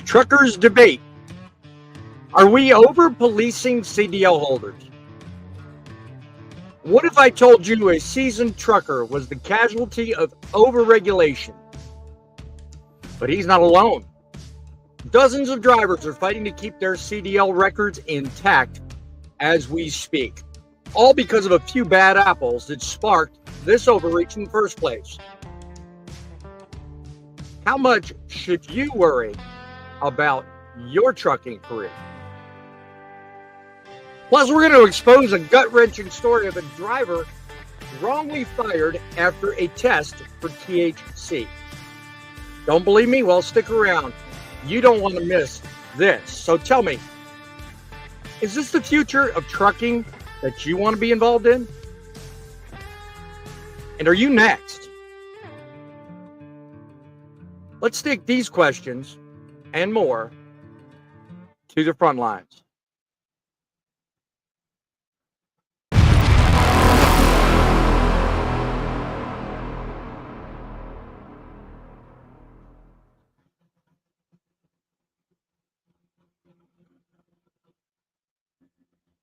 Truckers debate. Are we over-policing CDL holders? What if I told you a seasoned trucker was the casualty of over-regulation? But he's not alone. Dozens of drivers are fighting to keep their CDL records intact as we speak, all because of a few bad apples that sparked this overreach in the first place. How much should you worry about your trucking career? Plus, we're going to expose a gut-wrenching story of a driver wrongly fired after a test for THC. Don't believe me? Well, stick around. You don't want to miss this. So tell me, is this the future of trucking that you want to be involved in? And are you next? Let's take these questions and more to the front lines.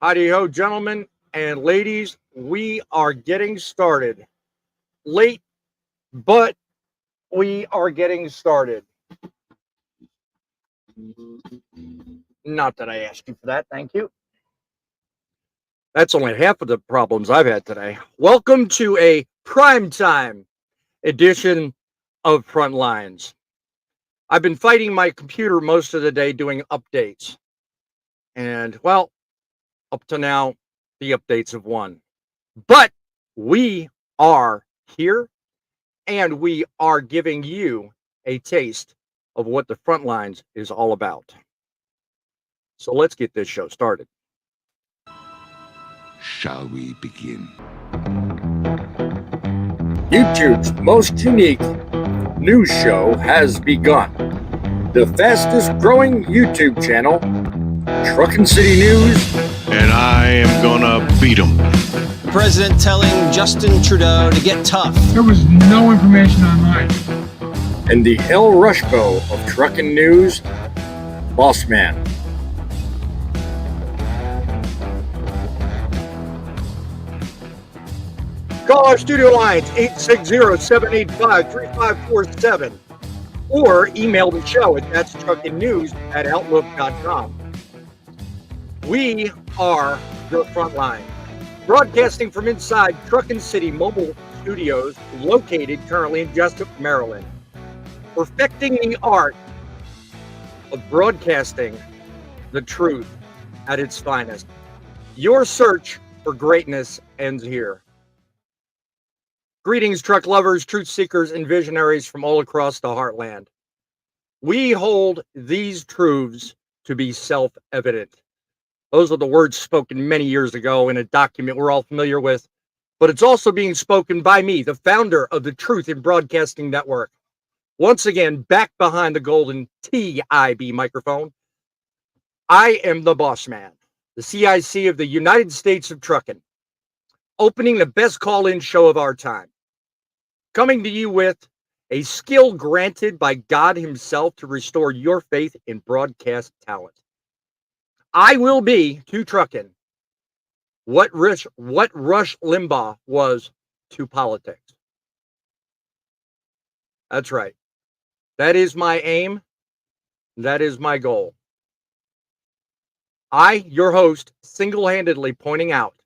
Howdy-ho, gentlemen and ladies. We are getting started. Late, but we are getting started. Not that I asked you for that. Thank you. That's only half of the problems I've had today. Welcome to a primetime edition of Frontlines. I've been fighting my computer most of the day doing updates. And, well, up to now, the updates have won. But we are here, and we are giving you a taste of what the Frontlines is all about. So let's get this show started. Shall we begin? YouTube's most unique news show has begun. The fastest growing YouTube channel, Truckin' City News. And I am gonna beat him. The president telling Justin Trudeau to get tough. There was no information online. And the El Rushbo of Truckin' News, Boss Man. Call our studio lines 860-785-3547 or email the show at thatstruckinnews@outlook.com. We are the Frontline, broadcasting from inside Truckin' City Mobile Studios, located currently in Jessup, Maryland, perfecting the art of broadcasting the truth at its finest. Your search for greatness ends here. Greetings, truck lovers, truth seekers, and visionaries from all across the heartland. We hold these truths to be self-evident. Those are the words spoken many years ago in a document we're all familiar with, but it's also being spoken by me, the founder of the Truth in Broadcasting Network. Once again, back behind the golden TIB microphone, I am the Boss Man, the CIC of the United States of Trucking, opening the best call-in show of our time, coming to you with a skill granted by God himself to restore your faith in broadcast talent. I will be to trucking what Rush Limbaugh was to politics. That's right. That is my aim. That is my goal. I, your host, single-handedly pointing out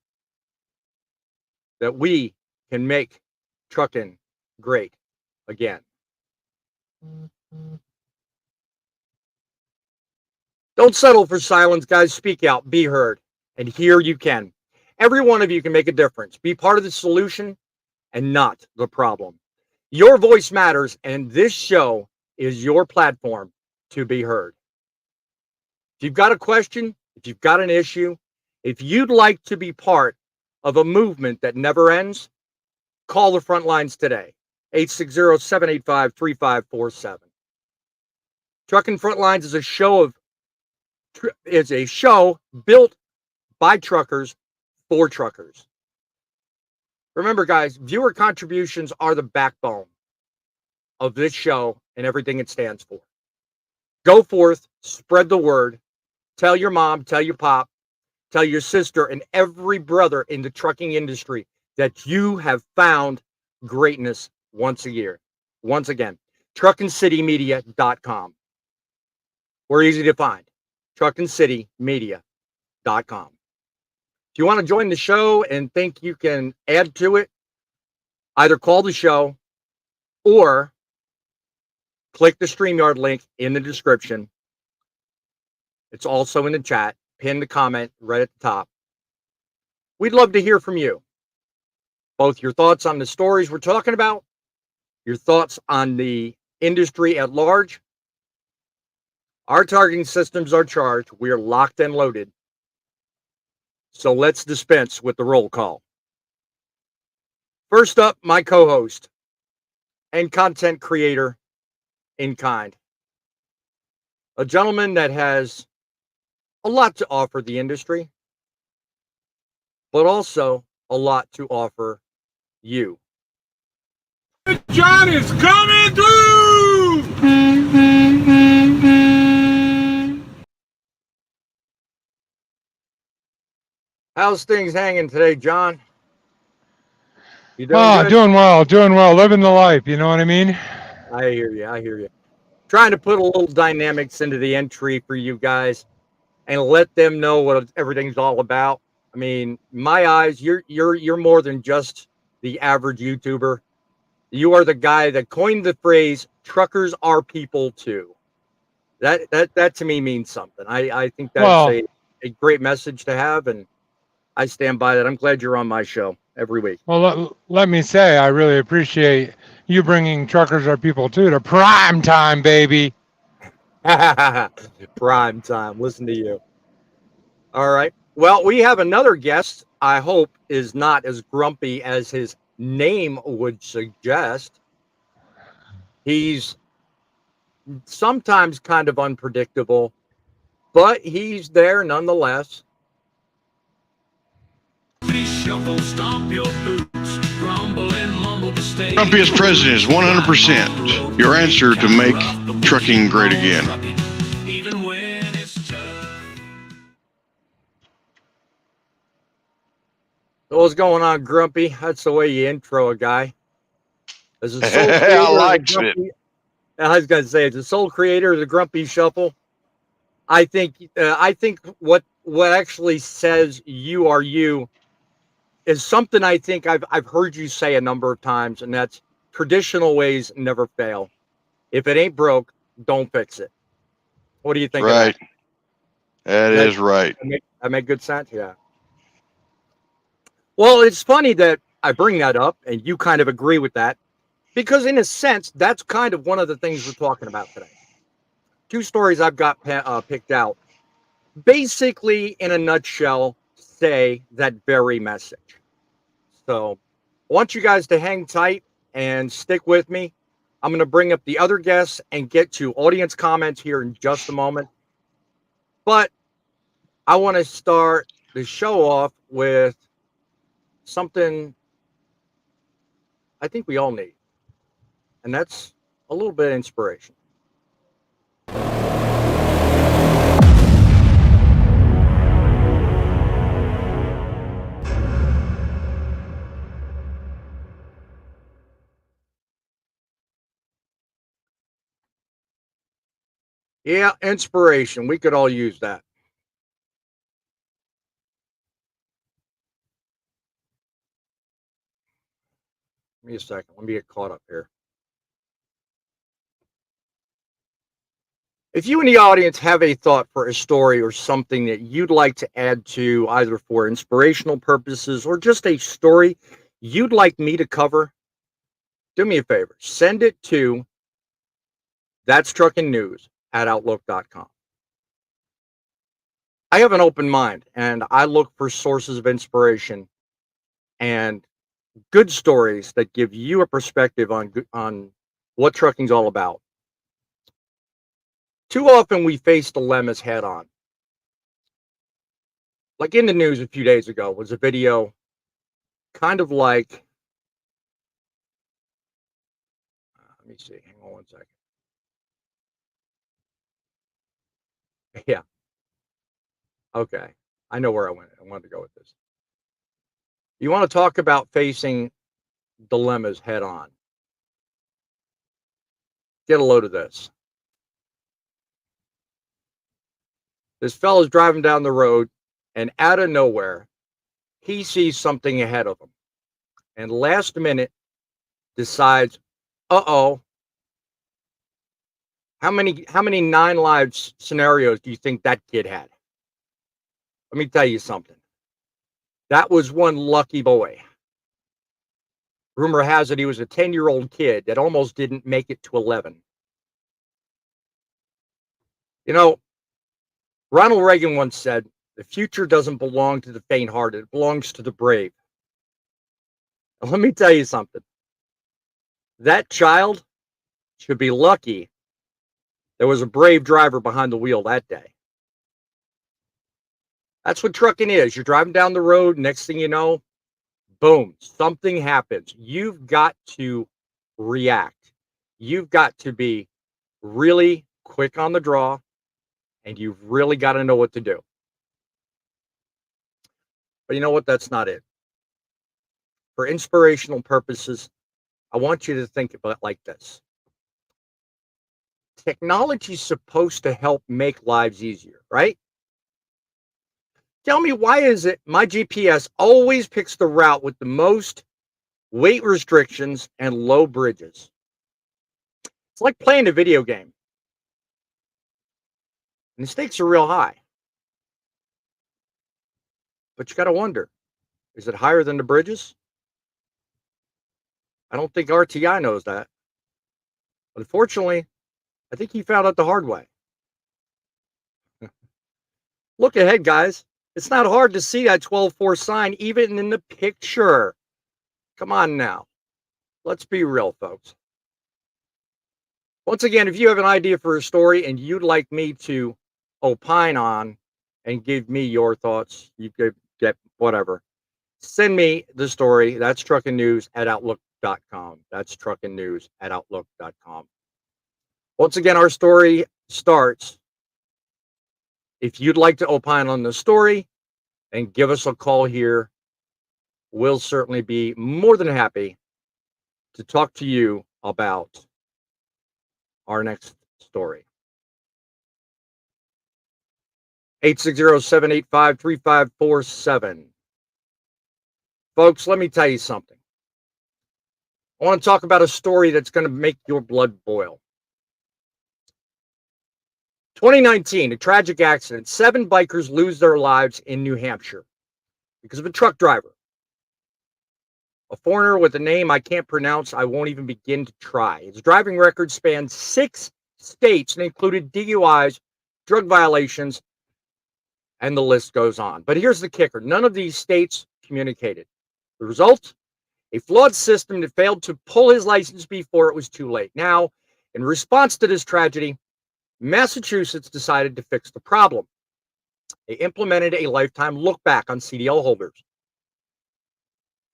that we can make trucking great again. Don't settle for silence, guys. Speak out, be heard, and here you can. Every one of you can make a difference. Be part of the solution and not the problem. Your voice matters, and this show is your platform to be heard. If you've got a question, if you've got an issue, if you'd like to be part of a movement that never ends, call the front lines today. 860-785-3547. Trucking Frontlines is a show built by truckers for truckers. Remember, guys, viewer contributions are the backbone of this show and everything it stands for. Go forth, spread the word, tell your mom, tell your pop, tell your sister, and every brother in the trucking industry that you have found greatness once a year. Once again, truckincitymedia.com. We're easy to find. truckincitymedia.com. If you want to join the show and think you can add to it, either call the show or click the StreamYard link in the description. It's also in the chat. Pin the comment right at the top. We'd love to hear from you. Both your thoughts on the stories we're talking about, your thoughts on the industry at large. Our targeting systems are charged. We are locked and loaded. So let's dispense with the roll call. First up, my co-host and content creator in kind. A gentleman that has a lot to offer the industry, but also a lot to offer you. John is coming through! How's things hanging today, John? You doing good? Doing well, living the life, you know what I mean? I hear you. Trying to put a little dynamics into the entry for you guys and let them know what everything's all about. I mean, my eyes, you're more than just the average YouTuber. You are the guy that coined the phrase "truckers are people too." That to me means something. I think that's Well, a great message to have, and I stand by that. I'm glad you're on my show every week. let me say, I really appreciate you bringing truckers are people too to prime time, baby. Prime time. Listen to you. All right. Well, we have another guest. I hope is not as grumpy as his name would suggest. He's sometimes kind of unpredictable, but he's there nonetheless. Grumpiest president is 100% your answer to make trucking great again. What's going on, Grumpy? That's the way you intro a guy. As a sole I creator, likes it. I was going to say, as a sole creator of the Grumpy Shuffle, I think what actually says you are you is something I think I've heard you say a number of times, and that's traditional ways never fail. If it ain't broke, don't fix it. What do you think Right. of that? That is right. That make good sense? Yeah. Well, it's funny that I bring that up and you kind of agree with that because, in a sense, that's kind of one of the things we're talking about today. Two stories I've got picked out. Basically, in a nutshell, say that very message. So I want you guys to hang tight and stick with me. I'm going to bring up the other guests and get to audience comments here in just a moment. But I want to start the show off with something I think we all need, and that's a little bit of inspiration. Yeah, inspiration. We could all use that. Give me a second. Let me get caught up here. If you in the audience have a thought for a story or something that you'd like to add to either for inspirational purposes or just a story you'd like me to cover, do me a favor. Send it to That's Trucking News at Outlook.com. I have an open mind and I look for sources of inspiration and good stories that give you a perspective on what trucking's all about. Too often we face dilemmas head on. Like in the news a few days ago was a video kind of like, let me see, hang on one second. Yeah. Okay. I know where I wanted to go with this. You want to talk about facing dilemmas head on. Get a load of this. This fella's driving down the road, and out of nowhere, he sees something ahead of him. And last minute decides, uh-oh, how many 9 lives scenarios do you think that kid had? Let me tell you something. That was one lucky boy. Rumor has it he was a 10-year-old kid that almost didn't make it to 11. You know, Ronald Reagan once said, the future doesn't belong to the faint-hearted, it belongs to the brave. And let me tell you something. That child should be lucky there was a brave driver behind the wheel that day. That's what trucking is. You're driving down the road, next thing you know, boom, something happens. You've got to react. You've got to be really quick on the draw, and you've really got to know what to do. But you know what? That's not it. For inspirational purposes, I want you to think about it like this. Technology is supposed to help make lives easier, right? Tell me, why is it my GPS always picks the route with the most weight restrictions and low bridges? It's like playing a video game. And the stakes are real high. But you got to wonder, is it higher than the bridges? I don't think RTI knows that. Unfortunately, I think he found out the hard way. Look ahead, guys. It's not hard to see that 12-4 sign even in the picture. Come on now. Let's be real, folks. Once again, if you have an idea for a story and you'd like me to opine on and give me your thoughts, you could get whatever. Send me the story. That's truckingnews@outlook.com. That's truckingnews@outlook.com. Once again, our story starts. If you'd like to opine on the story and give us a call here, we'll certainly be more than happy to talk to you about our next story. 860-785-3547. Folks, let me tell you something. I want to talk about a story that's going to make your blood boil. 2019, a tragic accident. 7 bikers lose their lives in New Hampshire because of a truck driver. A foreigner with a name I can't pronounce, I won't even begin to try. His driving record spanned 6 states and included DUIs, drug violations, and the list goes on. But here's the kicker. None of these states communicated. The result? A flawed system that failed to pull his license before it was too late. Now, in response to this tragedy, Massachusetts decided to fix the problem. They implemented a lifetime look back on CDL holders.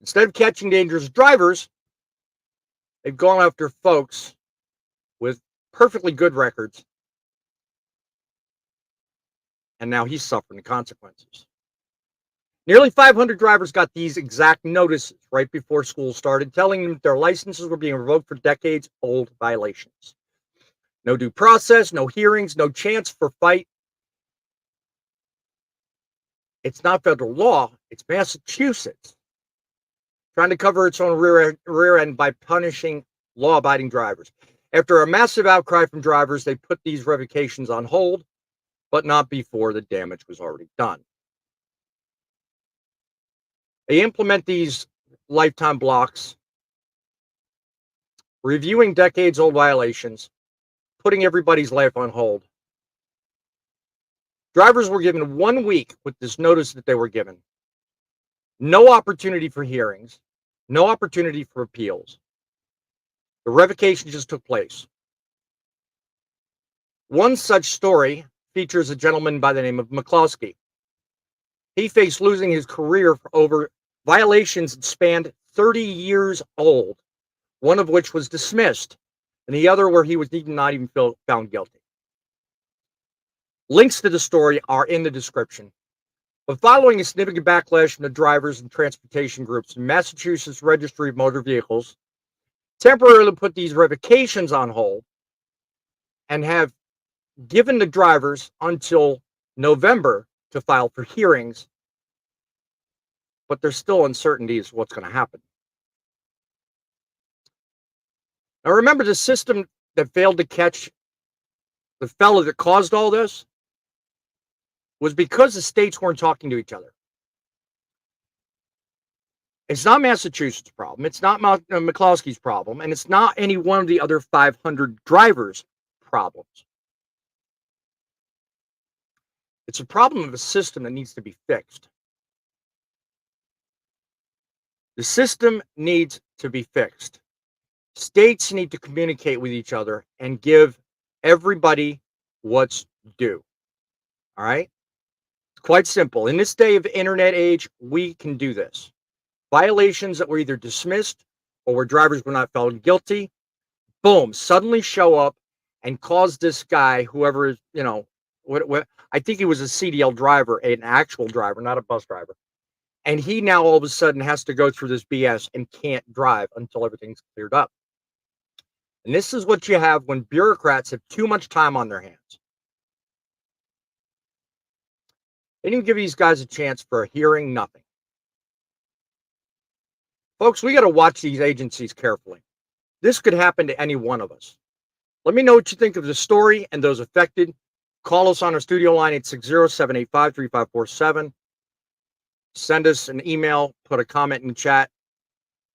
Instead of catching dangerous drivers, they've gone after folks with perfectly good records. And now he's suffering the consequences. Nearly 500 drivers got these exact notices right before school started, telling them their licenses were being revoked for decades-old violations. No due process, no hearings, no chance for fight. It's not federal law. It's Massachusetts trying to cover its own rear end by punishing law-abiding drivers. After a massive outcry from drivers, they put these revocations on hold, but not before the damage was already done. They implement these lifetime blocks, reviewing decades-old violations, putting everybody's life on hold. Drivers were given 1 week with this notice that they were given. No opportunity for hearings, no opportunity for appeals. The revocation just took place. One such story features a gentleman by the name of McCloskey. He faced losing his career for over violations that spanned 30 years old, one of which was dismissed, and the other where he was not even found guilty. Links to the story are in the description. But following a significant backlash from the drivers and transportation groups, the Massachusetts Registry of Motor Vehicles temporarily put these revocations on hold and have given the drivers until November to file for hearings, but there's still uncertainty as to what's going to happen. Now remember, the system that failed to catch the fellow that caused all this was because the states weren't talking to each other. It's not Massachusetts' problem. It's not McCloskey's problem. And it's not any one of the other 500 drivers' problems. It's a problem of a system that needs to be fixed. The system needs to be fixed. States need to communicate with each other and give everybody what's due. All right? It's quite simple. In this day of internet age, we can do this. Violations that were either dismissed or where drivers were not found guilty, boom, suddenly show up and cause this guy, whoever is, what I think he was a CDL driver, an actual driver, not a bus driver. And he now all of a sudden has to go through this BS and can't drive until everything's cleared up. And this is what you have when bureaucrats have too much time on their hands. They didn't give these guys a chance for a hearing, nothing. Folks, we got to watch these agencies carefully. This could happen to any one of us. Let me know what you think of the story and those affected. Call us on our studio line, 860-785-3547. Send us an email, put a comment in the chat.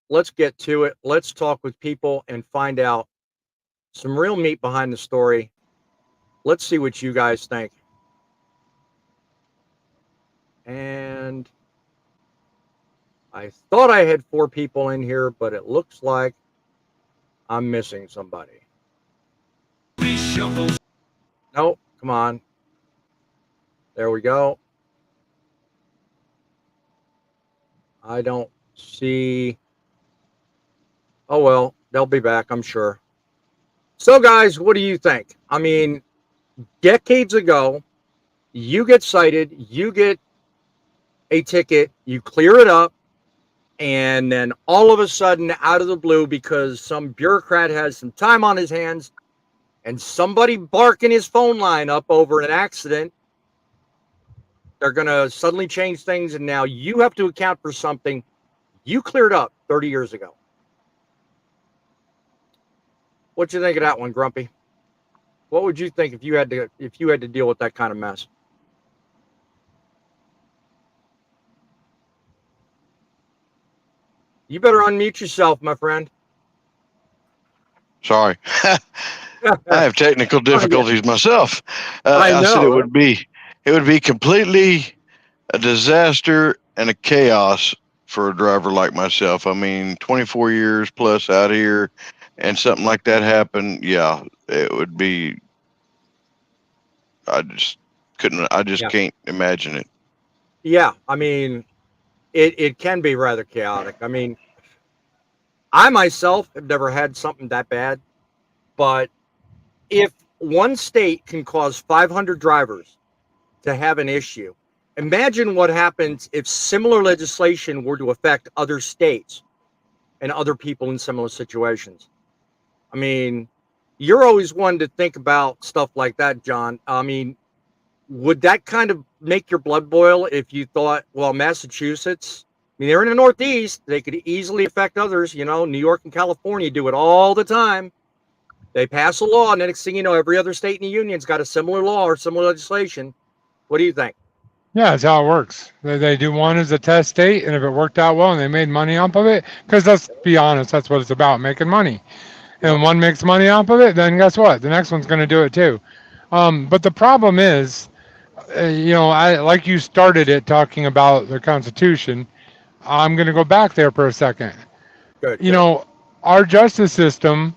Let's get to it. Let's talk with people and find out some real meat behind the story. Let's see what you guys think. And I thought I had 4 people in here, but it looks like I'm missing somebody. No, come on. There we go. I don't see. Oh, well, they'll be back, I'm sure. So, guys, what do you think? I mean, decades ago, you get cited, you get a ticket, you clear it up, and then all of a sudden, out of the blue, because some bureaucrat has some time on his hands and somebody barking his phone line up over an accident, they're going to suddenly change things, and now you have to account for something you cleared up 30 years ago. What you think of that one, Grumpy? What would you think if you had to deal with that kind of mess? You better unmute yourself, my friend. Sorry. I have technical difficulties myself. I know. I said it would be completely a disaster and a chaos for a driver like myself. I mean, 24 years plus out here, and something like that happened. Yeah, it would be. I just can't imagine it. Yeah, I mean, it can be rather chaotic. I mean, I myself have never had something that bad, but if one state can cause 500 drivers to have an issue, imagine what happens if similar legislation were to affect other states and other people in similar situations. I mean, you're always one to think about stuff like that, John. I mean, would that kind of make your blood boil if you thought, well, Massachusetts, I mean, they're in the Northeast, they could easily affect others. You know, New York and California do it all the time. They pass a law, and the next thing you know, every other state in the union's got a similar law or similar legislation. What do you think? Yeah, that's how it works. They do one as a test state, and if it worked out well and they made money off of it, because let's be honest, that's what it's about, making money. And when one makes money off of it, then guess what? The next one's going to do it too. But the problem is, I like you started it talking about the Constitution. I'm going to go back there for a second. Good. Our justice system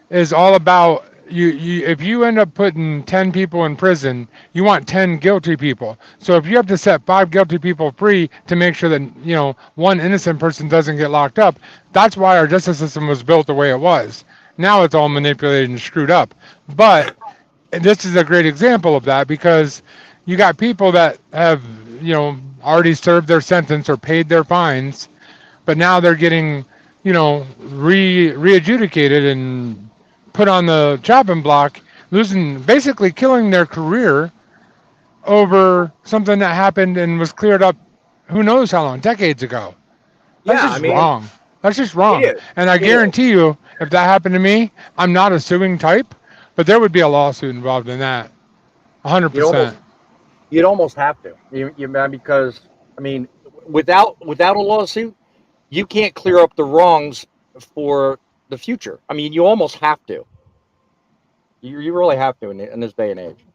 is all about you. If you end up putting 10 people in prison, you want 10 guilty people. So if you have to set 5 guilty people free to make sure that one innocent person doesn't get locked up, that's why our justice system was built the way it was. Now it's all manipulated and screwed up. But And this is a great example of that because you got people that have, already served their sentence or paid their fines, but now they're getting, re-adjudicated and put on the chopping block, basically killing their career over something that happened and was cleared up who knows how long, decades ago. That's Yeah, I just mean, wrong. That's just it wrong. is. And I It is. guarantee you, if that happened to me, I'm not a suing type, but there would be a lawsuit involved in that. You'd almost 100%. you'd almost have to. Because I mean, without a lawsuit, you can't clear up the wrongs for the future. I mean, you almost have to. You really have to in this day and age.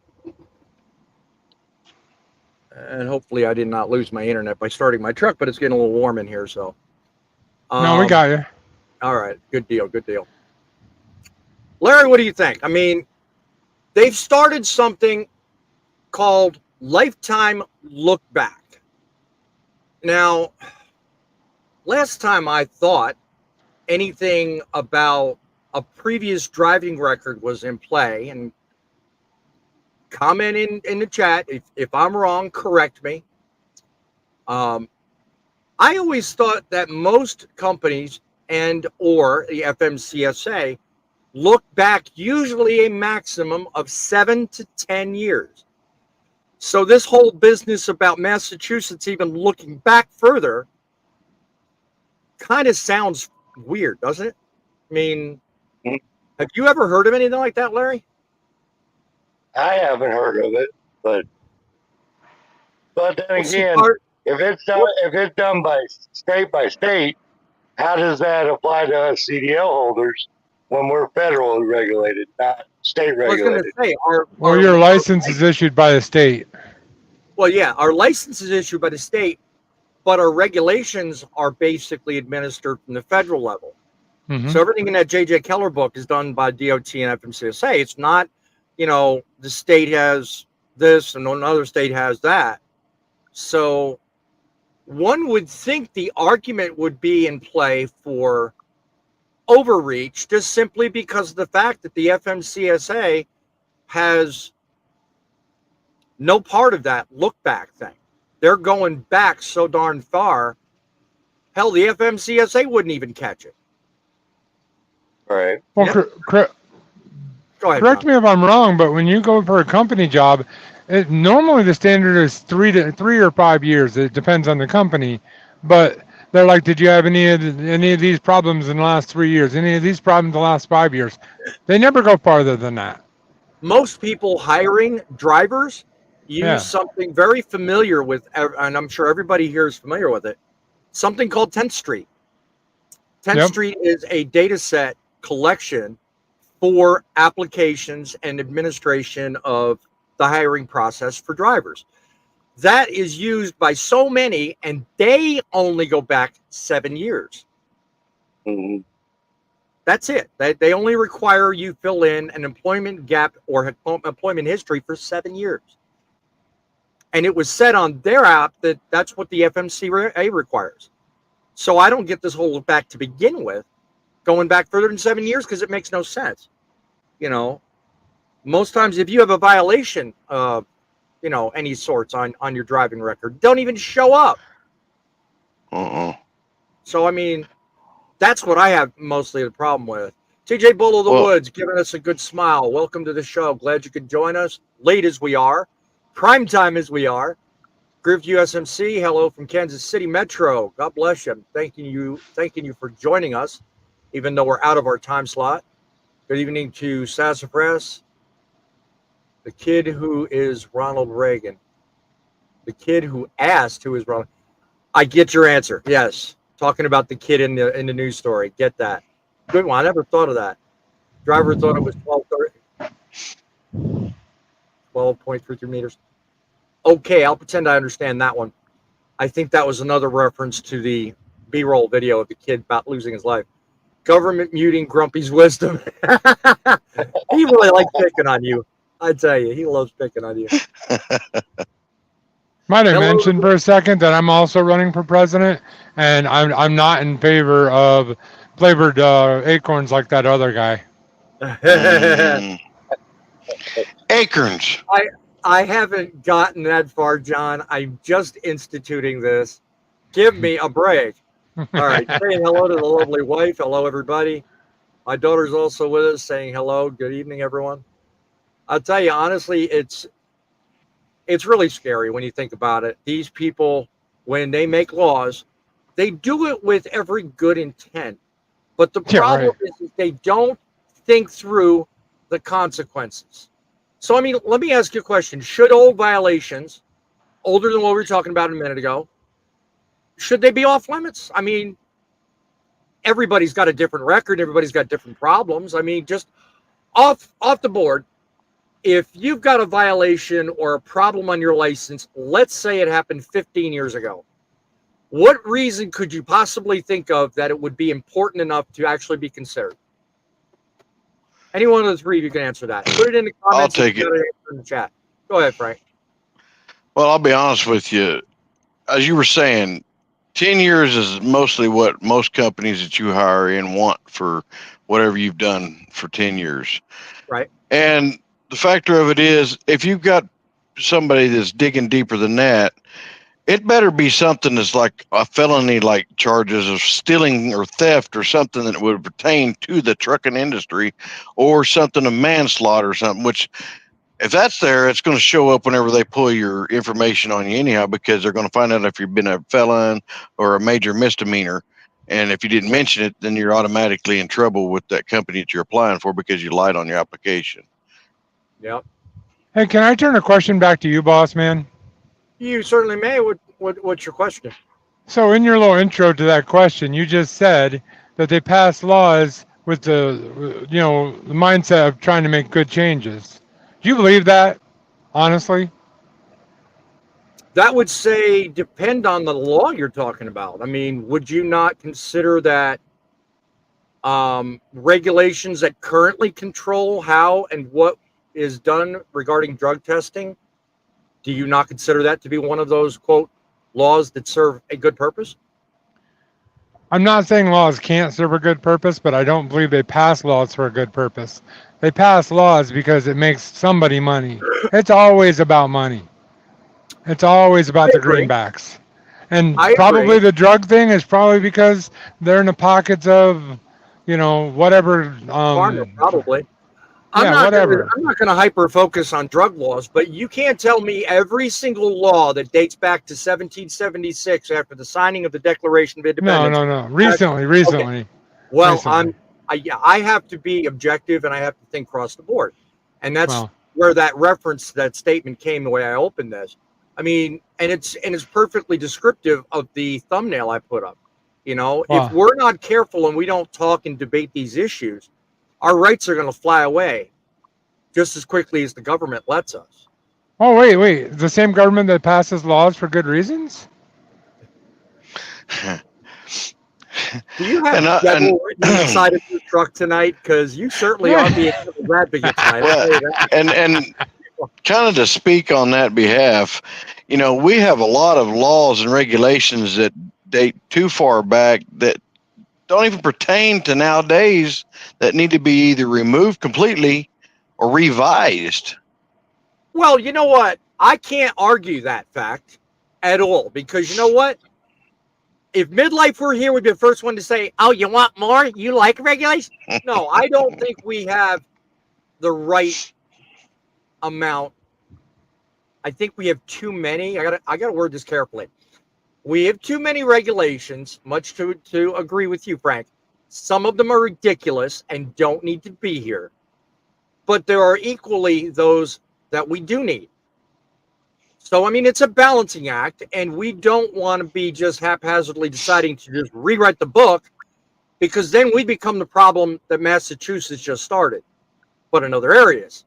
And hopefully, I did not lose my internet by starting my truck, but it's getting a little warm in here. So, No, we got you. all right, good deal, good deal. Larry, what do you think? I mean, they've started something called Lifetime Look Back. Now, last time I thought anything about a previous driving record was in play, and comment in the chat if I'm wrong, correct me. I always thought that most companies and or the FMCSA look back usually a maximum of 7 to 10 years. So this whole business about Massachusetts even looking back further kind of sounds weird, doesn't it? I mean, have you ever heard of anything like that, Larry? I haven't heard of it, but then again, if it's done by state, how does that apply to us CDL holders when we're federally regulated, not state regulated? I was going to say, Your license is issued by the state. Well, yeah, our license is issued by the state, but our regulations are basically administered from the federal level. Mm-hmm. So everything in that J.J. Keller book is done by DOT and FMCSA. It's not, the state has this and another state has that. So one would think the argument would be in play for overreach just simply because of the fact that the FMCSA has no part of that look back thing. They're going back so darn far. Hell, the FMCSA wouldn't even catch it. Right. Well, Yeah. Go ahead, correct John. me if I'm wrong, but when you go for a company job, normally the standard is 3 or 5 years. It depends on the company, but they're like, did you have any of these problems in the last 3 years? Any of these problems in the last 5 years? They never go farther than that. Most people hiring drivers use Yeah. something very familiar with, and I'm sure everybody here is familiar with it, something called 10th Street. 10th Yep. Street is a data set collection for applications and administration of the hiring process for drivers. That is used by so many, and they only go back 7 years. Mm-hmm. That's it. They only require you fill in an employment gap or employment history for 7 years. And it was said on their app that that's what the FMCA requires. So I don't get this whole look back to begin with, going back further than 7 years, because it makes no sense. Most times if you have a violation of, any sorts on your driving record, don't even show up. So, I mean, that's what I have mostly the problem with. TJ Bull of the Woods giving us a good smile. Welcome to the show. Glad you could join us. Late as we are. Prime time as we are. Groove USMC, hello from Kansas City Metro. God bless you. Thanking you for joining us, even though we're out of our time slot. Good evening to Sassafras, the kid who is Ronald Reagan. The kid who asked who is Ronald. I get your answer. Yes. Talking about the kid in the news story. Get that. Good one. I never thought of that. Driver thought it was 12.33 meters. Okay, I'll pretend I understand that one. I think that was another reference to the B-roll video of the kid about losing his life. Government muting Grumpy's wisdom. He really likes picking on you. I tell you, he loves picking on you. Might I mention for a second that I'm also running for president, and I'm not in favor of flavored acorns like that other guy. Acorns. I haven't gotten that far, John. I'm just instituting this. Give me a break. All right. Saying hello to the lovely wife. Hello, everybody. My daughter's also with us saying hello. Good evening, everyone. I'll tell you, honestly, it's really scary when you think about it. These people, when they make laws, they do it with every good intent. But the problem is they don't think through the consequences. So, I mean, let me ask you a question. Should old violations, older than what we were talking about a minute ago, should they be off limits? I mean, everybody's got a different record. Everybody's got different problems. I mean, just off the board, if you've got a violation or a problem on your license, let's say it happened 15 years ago, what reason could you possibly think of that it would be important enough to actually be considered? Any one of the three of you can answer that. Put it in the comments. I'll take it. In the chat. Go ahead, Frank. Well, I'll be honest with you. As you were saying, 10 years is mostly what most companies that you hire in want for whatever you've done for 10 years. Right. And the factor of it is, if you've got somebody that's digging deeper than that, it better be something that's like a felony, like charges of stealing or theft or something that would pertain to the trucking industry, or something of manslaughter or something, which if that's there, it's going to show up whenever they pull your information on you anyhow, because they're going to find out if you've been a felon or a major misdemeanor. And if you didn't mention it, then you're automatically in trouble with that company that you're applying for because you lied on your application. Yep. Hey, can I turn a question back to you, boss man? You certainly may. What's your question? So in your little intro to that question, you just said that they pass laws with the mindset of trying to make good changes. Do you believe that, honestly? That would say depend on the law you're talking about. I mean, would you not consider that regulations that currently control how and what is done regarding drug testing, do you not consider that to be one of those, quote, laws that serve a good purpose? I'm not saying laws can't serve a good purpose, but I don't believe they pass laws for a good purpose. They pass laws because it makes somebody money. It's always about money. It's always about the greenbacks. And probably the drug thing is probably because they're in the pockets of, whatever. Probably. Whatever. I'm not going to hyper focus on drug laws, but you can't tell me every single law that dates back to 1776 after the signing of the Declaration of Independence. No. Recently. Okay. Well, I have to be objective and I have to think across the board. And that's where that reference, that statement came the way I opened this. I mean, and it's perfectly descriptive of the thumbnail I put up. If we're not careful and we don't talk and debate these issues, our rights are going to fly away just as quickly as the government lets us. Oh, wait. The same government that passes laws for good reasons? Do you have devil written inside of your truck tonight? Because you certainly are being advocate tonight. Well, and kind of to speak on that behalf, we have a lot of laws and regulations that date too far back that don't even pertain to nowadays, that need to be either removed completely or revised. Well, you know what? I can't argue that fact at all, because you know what? If midlife were here, we'd be the first one to say, oh, you want more? You like regulation? No, I don't think we have the right amount. I think we have too many. I gotta word this carefully. We have too many regulations, much to agree with you, Frank. Some of them are ridiculous and don't need to be here. But there are equally those that we do need. So, I mean, it's a balancing act, and we don't want to be just haphazardly deciding to just rewrite the book, because then we become the problem that Massachusetts just started, but in other areas.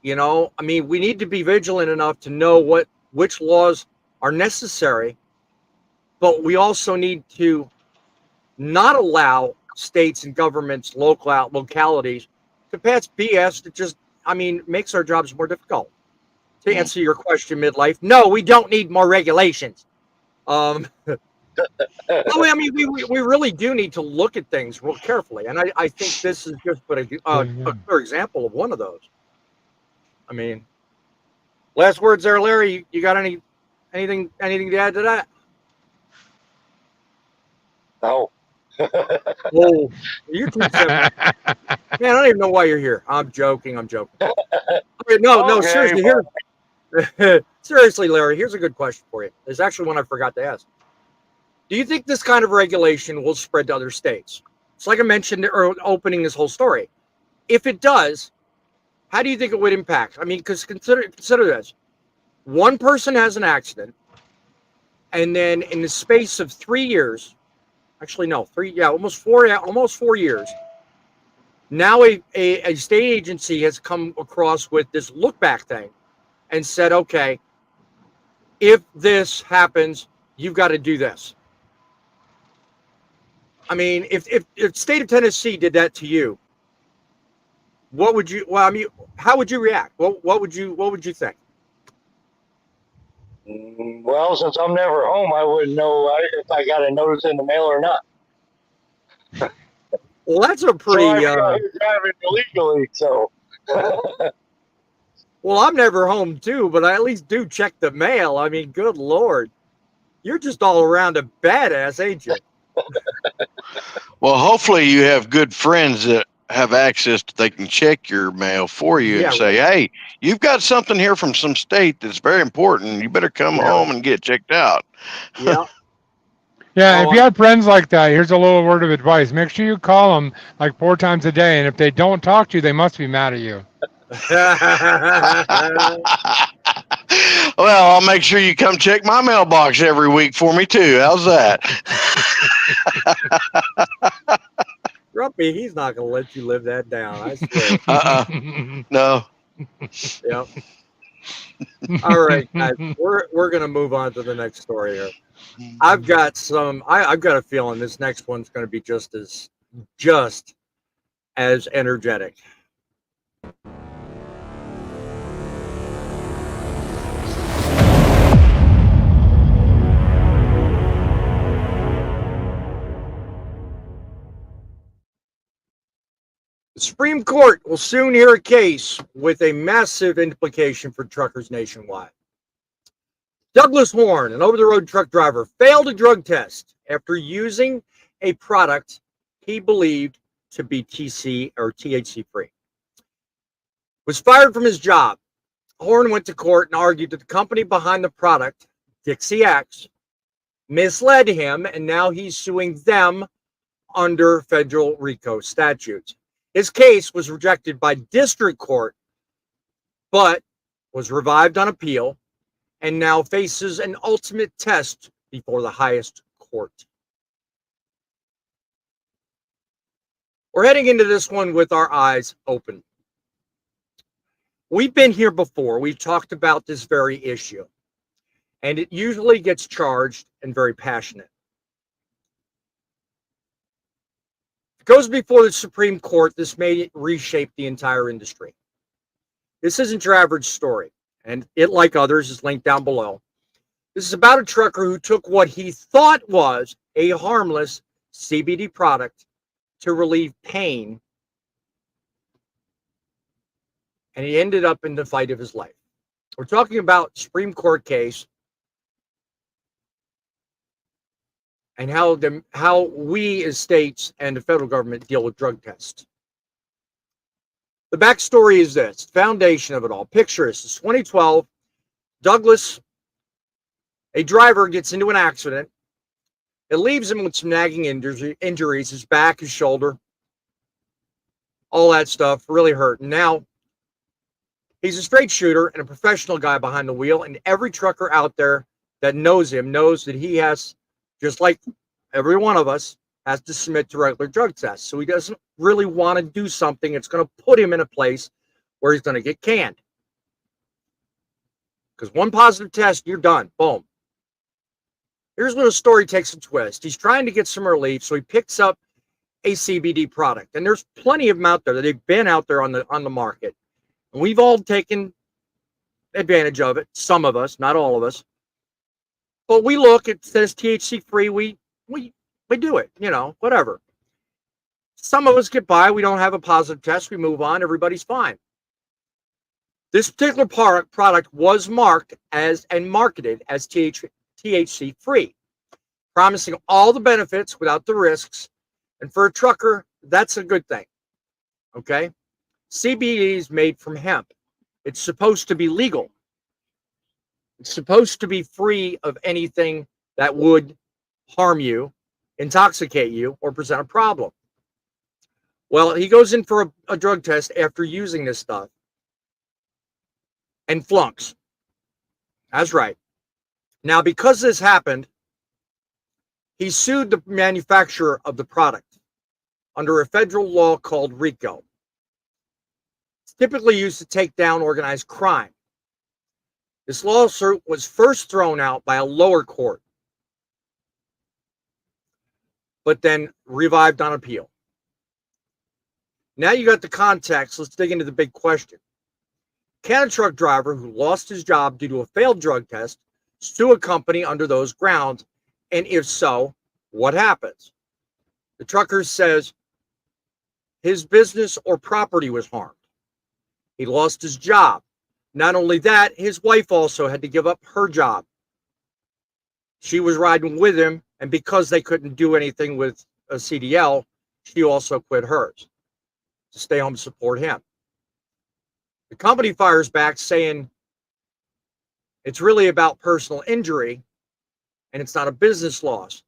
I mean, we need to be vigilant enough to know which laws are necessary, but we also need to not allow states and governments, localities to pass BS that just, makes our jobs more difficult. To answer your question, midlife, no, we don't need more regulations. We really do need to look at things real carefully, and I think this is just a clear example of one of those. I mean, last words there, Larry. You got anything to add to that? No. Oh, you're too simple. Man, I don't even know why you're here. I'm joking. Okay, no, Okay, seriously. Seriously, Larry. Here's a good question for you. There's actually one I forgot to ask. Do you think this kind of regulation will spread to other states? It's like I mentioned opening this whole story. If it does, how do you think it would impact? I mean, because consider this: one person has an accident, and then in the space of 3 years, actually no, almost 4 years. Now a state agency has come across with this look back thing and said, okay, if this happens, you've got to do this. I mean, if state of Tennessee did that to you, what would you? Well, I mean, how would you react? What would you think? Well, since I'm never home, I wouldn't know if I got a notice in the mail or not. Well, that's a pretty. So I driving illegally, so. Well, I'm never home too, but I at least do check the mail. I mean, good Lord, you're just all around a badass, ain't you? Well, hopefully you have good friends that have access to, they can check your mail for you and say, hey, you've got something here from some state that's very important. You better come home and get checked out. Yeah. Yeah, if you have friends like that, here's a little word of advice. Make sure you call them like 4 times a day, and if they don't talk to you, they must be mad at you. Well, I'll make sure you come check my mailbox every week for me too. How's that? Grumpy, he's not going to let you live that down, I swear. No. Yep. All right, guys, we're going to move on to the next story here. I've got a feeling this next one's going to be just as energetic. The Supreme Court will soon hear a case with a massive implication for truckers nationwide. Douglas Horn, an over-the-road truck driver, failed a drug test after using a product he believed to be THC free. Was fired from his job. Horn went to court and argued that the company behind the product, Dixie X, misled him, and now he's suing them under federal RICO statutes. His case was rejected by district court, but was revived on appeal, and now faces an ultimate test before the highest court. We're heading into this one with our eyes open. We've been here before. We've talked about this very issue, and it usually gets charged and very passionate. It goes before the Supreme Court. This may reshape the entire industry. This isn't your average story, and it, like others, is linked down below. This is about a trucker who took what he thought was a harmless CBD product to relieve pain, and he ended up in the fight of his life. We're talking about Supreme Court case and how we as states and the federal government deal with drug tests. The backstory is this, the foundation of it all. Picture this, it's 2012. Douglas, a driver, gets into an accident. It leaves him with some nagging injuries, his back, his shoulder, all that stuff, really hurt. And now, he's a straight shooter and a professional guy behind the wheel, and every trucker out there that knows him knows that he has, just like every one of us, has to submit to regular drug tests. So he doesn't really want to do something that's going to put him in a place where he's going to get canned. Because one positive test, you're done. Boom. Here's where the story takes a twist. He's trying to get some relief, so he picks up a CBD product. And there's plenty of them out there that they've been out there on the market. And we've all taken advantage of it. Some of us, not all of us. But we look, it says THC free, we do it, whatever. Some of us get by, we don't have a positive test, we move on, everybody's fine. This particular product was marked as and marketed as THC free, promising all the benefits without the risks. And for a trucker, that's a good thing. Okay? CBD is made from hemp. It's supposed to be legal. It's supposed to be free of anything that would harm you, intoxicate you, or present a problem. Well, he goes in for a drug test after using this stuff and flunks. That's right. Now, because this happened, he sued the manufacturer of the product under a federal law called RICO. It's typically used to take down organized crime. This lawsuit was first thrown out by a lower court, but then revived on appeal. Now you got the context. Let's dig into the big question. Can a truck driver who lost his job due to a failed drug test sue a company under those grounds? And if so, what happens? The trucker says his business or property was harmed. He lost his job. Not only that, his wife also had to give up her job. She was riding with him, and because they couldn't do anything with a CDL, she also quit hers to stay home and support him. The company fires back saying it's really about personal injury and it's not a business loss.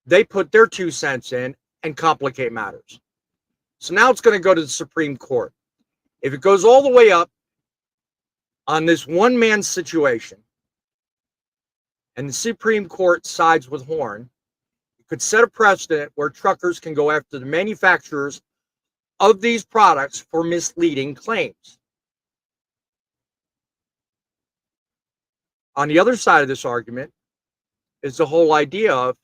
They put their 2 cents in and complicate matters. So now it's going to go to the Supreme Court. If it goes all the way up on this one-man situation and the Supreme Court sides with Horn, it could set a precedent where truckers can go after the manufacturers of these products for misleading claims. On the other side of this argument is the whole idea of,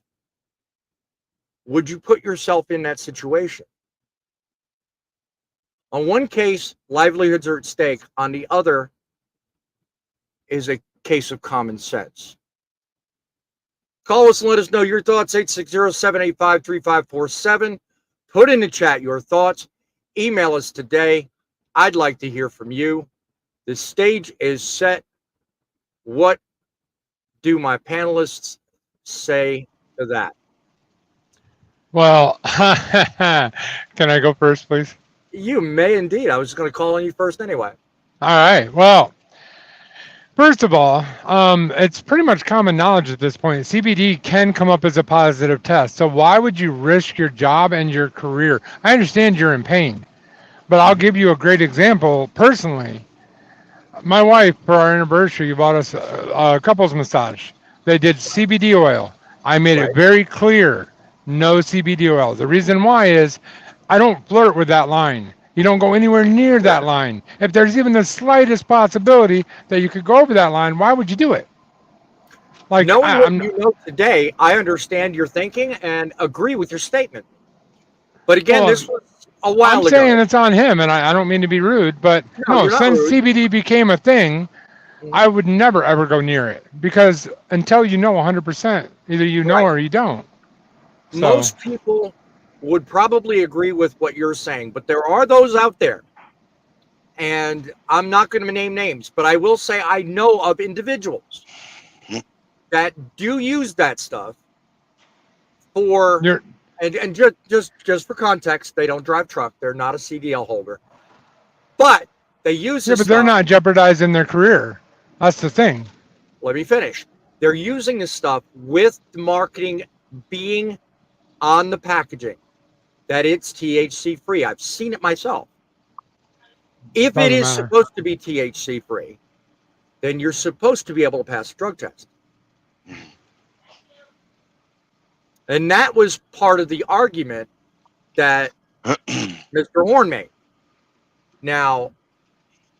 would you put yourself in that situation? On one case, livelihoods are at stake. On the other is a case of common sense. Call us and let us know your thoughts, 860-785-3547. Put in the chat your thoughts. Email us today. I'd like to hear from you. The stage is set. What do my panelists say to that? Well, can I go first, please? You may indeed. I was going to call on you first anyway. All right. Well, first of all, it's pretty much common knowledge at this point. CBD can come up as a positive test. So why would you risk your job and your career? I understand you're in pain, but I'll give you a great example personally. My wife, for our anniversary, bought us a couples massage. They did CBD oil. I made it very clear, no CBD oil. The reason why is I don't flirt with that line. You don't go anywhere near that line. If there's even the slightest possibility that you could go over that line, why would you do it? Like, knowing what you know today, I understand your thinking and agree with your statement. But again, this was a while ago. I'm saying it's on him, and I don't mean to be rude, but no, since CBD became a thing, I would never, ever go near it. Because until you know 100%, either you know or you don't. So. Most people would probably agree with what you're saying, but there are those out there, and I'm not going to name names, but I will say I know of individuals that do use that stuff for, and just for context, they don't drive truck, they're not a CDL holder, but they use this but they're not jeopardizing their career. That's the thing. Let me finish. They're using this stuff with the marketing being on the packaging that it's THC free. I've seen it myself. If it is supposed to be THC free, then you're supposed to be able to pass a drug test. And that was part of the argument that Mr. Horn made. Now,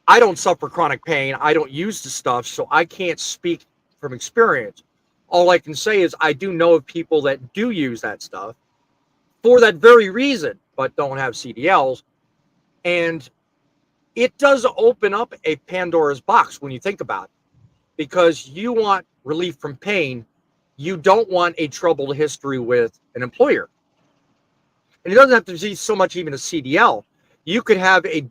I don't suffer chronic pain. I don't use the stuff, so I can't speak from experience. All I can say is I do know of people that do use that stuff for that very reason, but don't have CDLs. And it does open up a Pandora's box when you think about it, because you want relief from pain. You don't want a troubled history with an employer. And it doesn't have to be so much even a CDL. You could have a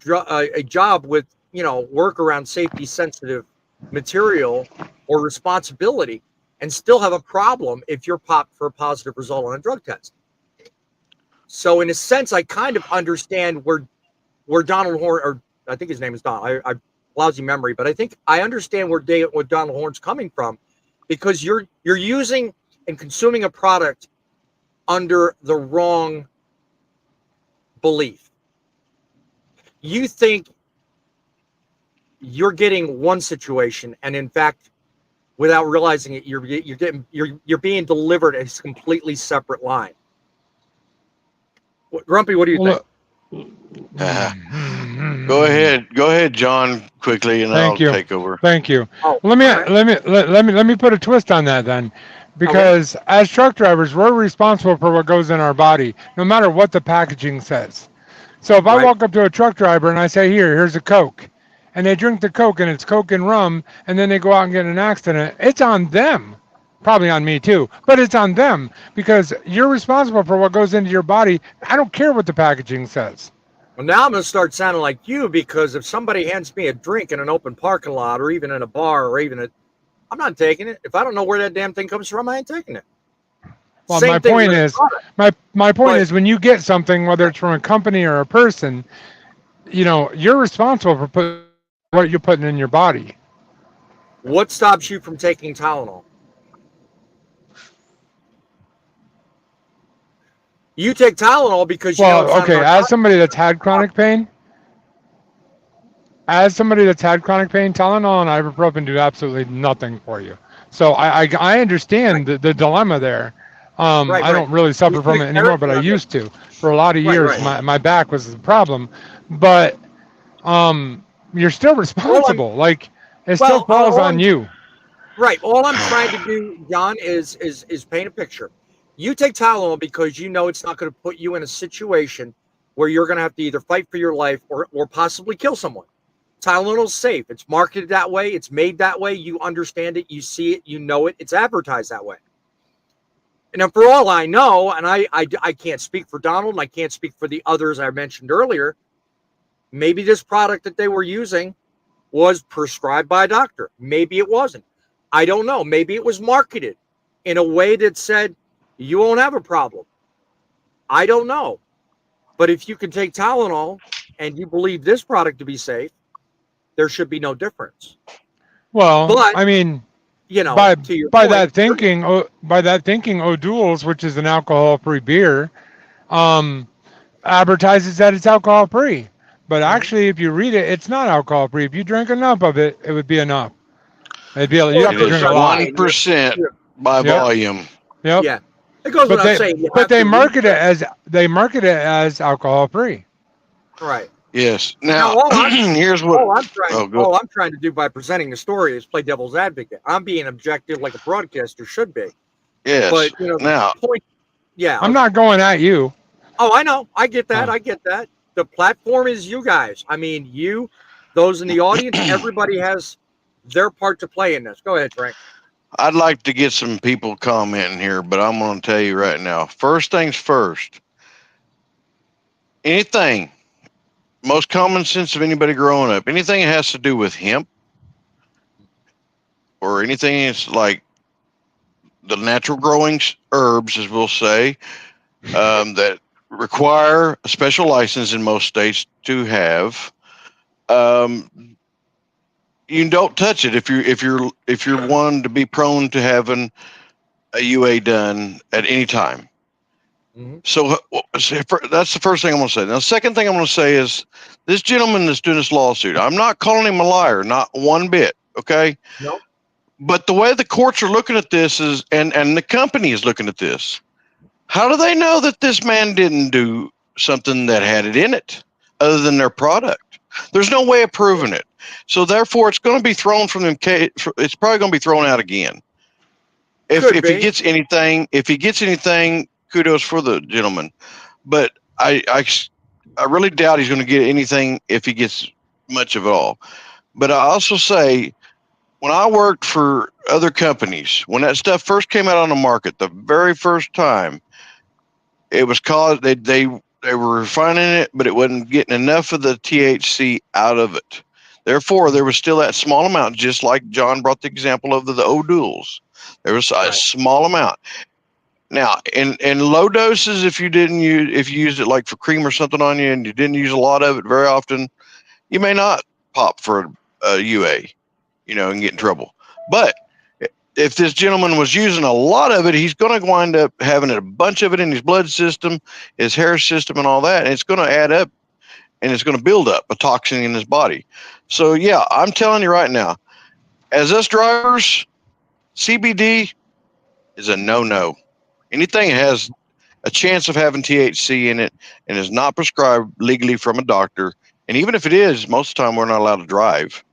job with work around safety sensitive material or responsibility and still have a problem if you're popped for a positive result on a drug test. So in a sense, I kind of understand where Donald Horn, or I think his name is Don. I lousy memory, but I think I understand where Donald Horn's coming from, because you're using and consuming a product under the wrong belief. You think you're getting one situation, and in fact, without realizing it, you're being delivered a completely separate line. Grumpy, what do you think? Go ahead, John, quickly, and Thank I'll you. take over. Thank you. Oh, let me put a twist on that then, because as truck drivers, we're responsible for what goes in our body, no matter what the packaging says. So if I walk up to a truck driver and I say, here's a Coke, and they drink the Coke and it's Coke and rum, and then they go out and get in an accident, it's on them. Probably on me too, but it's on them, because you're responsible for what goes into your body. I don't care what the packaging says. Well, now I'm going to start sounding like you, because if somebody hands me a drink in an open parking lot, or even in a bar, or even I'm not taking it. If I don't know where that damn thing comes from, I ain't taking it. Well, Same my thing point with is, product. my point is, when you get something, whether it's from a company or a person, you're responsible for what you're putting in your body. What stops you from taking Tylenol? You take Tylenol because you know it's not narcotic. As somebody that's had chronic pain, Tylenol and ibuprofen do absolutely nothing for you. So I understand the dilemma there. I don't really suffer from it anymore, but I used to. For a lot of years, my back was the problem. But you're still responsible. It still falls on you. Right. All I'm trying to do, John, is paint a picture. You take Tylenol because you know it's not going to put you in a situation where you're going to have to either fight for your life or possibly kill someone. Tylenol's safe. It's marketed that way. It's made that way. You understand it. You see it. You know it. It's advertised that way. And for all I know, and I can't speak for Donald, and I can't speak for the others I mentioned earlier, maybe this product that they were using was prescribed by a doctor. Maybe it wasn't. I don't know. Maybe it was marketed in a way that said, you won't have a problem. I don't know. But if you can take Tylenol and you believe this product to be safe, there should be no difference. Well, but, I mean, by that thinking, O'Doul's, which is an alcohol-free beer, advertises that it's alcohol-free. But actually, if you read it, it's not alcohol-free. If you drink enough of it, it would be enough. It'd be you have to drink a lot. 1% by volume. Yep. Yeah. It goes without saying. But they market it as alcohol-free. Right. Yes. Now, here's what all I'm trying to do by presenting the story is play devil's advocate. I'm being objective like a broadcaster should be. Yes. But now, I'm not going at you. Oh, I know. I get that. I get that. The platform is you guys. I mean, those in the audience, everybody has their part to play in this. Go ahead, Frank. I'd like to get some people commenting here, but I'm going to tell you right now. First things first. Anything, most common sense of anybody growing up, anything that has to do with hemp or anything that's like the natural growing herbs, as we'll say, that require a special license in most states to have. You don't touch it if you're one to be prone to having a UA done at any time. Mm-hmm. So that's the first thing I'm going to say. Now, the second thing I'm going to say is this gentleman that's doing this lawsuit, I'm not calling him a liar, not one bit. Okay. Nope. But the way the courts are looking at this is, and the company is looking at this, how do they know that this man didn't do something that had it in it other than their product? There's no way of proving it. So therefore, it's going to be thrown from them. It's probably going to be thrown out again. If he gets anything, kudos for the gentleman. But I really doubt he's going to get anything if he gets much of it all. But I also say, when I worked for other companies, when that stuff first came out on the market, the very first time, it was called they were refining it, but it wasn't getting enough of the THC out of it. Therefore, there was still that small amount, just like John brought the example of the O-duals. There was a small amount. Now, in low doses, if you used it like for cream or something on you, and you didn't use a lot of it very often, you may not pop for a UA, and get in trouble. But if this gentleman was using a lot of it, he's going to wind up having a bunch of it in his blood system, his hair system, and all that, and it's going to add up, and it's going to build up a toxin in his body. So, yeah, I'm telling you right now, as us drivers, CBD is a no-no. Anything that has a chance of having THC in it and is not prescribed legally from a doctor, and even if it is, most of the time we're not allowed to drive.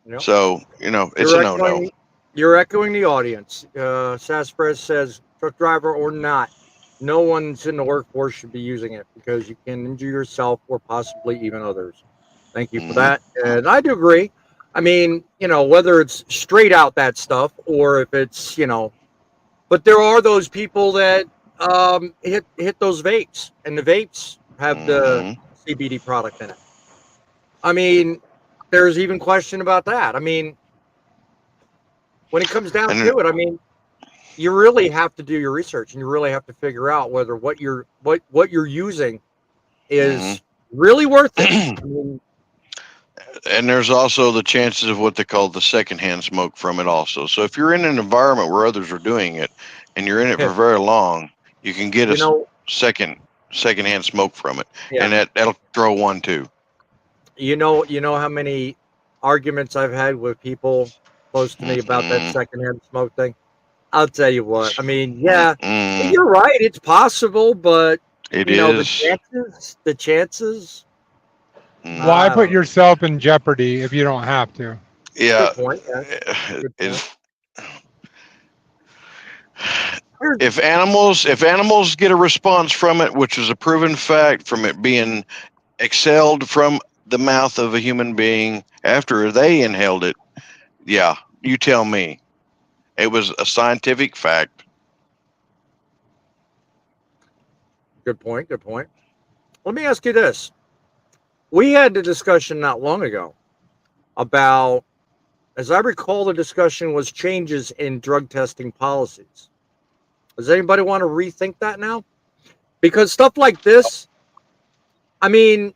Yep. So, it's a no-no. You're echoing the audience. Sasspress says, truck driver or not, no one's in the workforce should be using it because you can injure yourself or possibly even others. Thank you for that. And I do agree. I mean, whether it's straight out that stuff or if it's, but there are those people that hit those vapes, and the vapes have the CBD product in it. I mean, there's even question about that. I mean, when it comes down to it, I mean, you really have to do your research, and you really have to figure out whether what you're using is really worth it. I mean, and there's also the chances of what they call the secondhand smoke from it also. So if you're in an environment where others are doing it and you're in it for very long, you can get a secondhand smoke from it. Yeah. And that'll throw one too. You know how many arguments I've had with people close to me about that secondhand smoke thing? I'll tell you what. I mean, yeah, you're right. It's possible, but the chances. Why put yourself in jeopardy if you don't have to? Yeah. Good point. Good point. If animals get a response from it, which is a proven fact from it being exhaled from the mouth of a human being after they inhaled it, yeah, you tell me. It was a scientific fact. Good point. Let me ask you this. We had the discussion not long ago about, as I recall, the discussion was changes in drug testing policies. Does anybody want to rethink that now? Because stuff like this, I mean,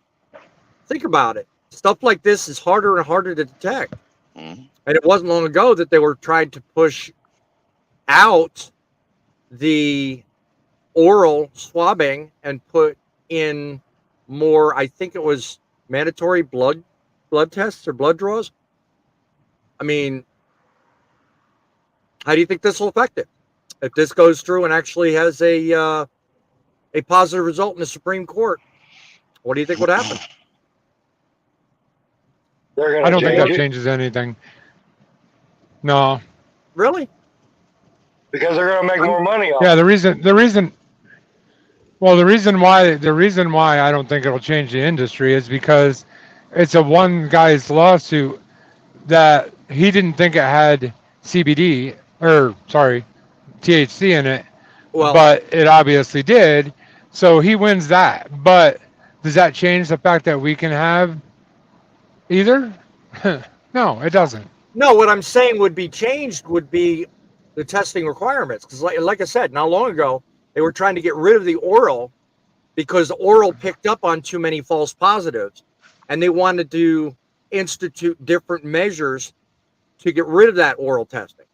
think about it. Stuff like this is harder and harder to detect. And it wasn't long ago that they were trying to push out the oral swabbing and put in more, I think it was mandatory blood tests or blood draws. I mean, how do you think this will affect it? If this goes through and actually has a positive result in the Supreme Court, what do you think would happen? I don't think that changes anything. No. Really? Because they're going to make more money off. Yeah, the reason why I don't think it'll change the industry is because it's a one guy's lawsuit that he didn't think it had THC in it, but it obviously did. So he wins that. But does that change the fact that we can have either? No, it doesn't. No, what I'm saying would be changed would be the testing requirements. Because like I said, not long ago, they were trying to get rid of the oral because the oral picked up on too many false positives. And they wanted to institute different measures to get rid of that oral testing.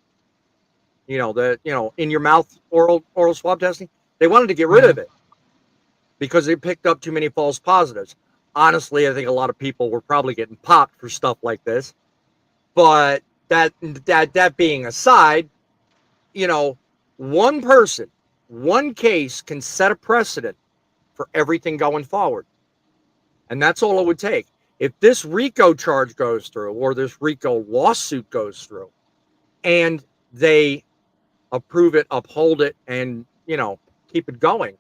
In your mouth oral swab testing. They wanted to get rid of it because they picked up too many false positives. Honestly, I think a lot of people were probably getting popped for stuff like this. But that being aside, one person, one case can set a precedent for everything going forward. And that's all it would take. If this RICO charge goes through or this RICO lawsuit goes through and they approve it, uphold it, and, keep it going,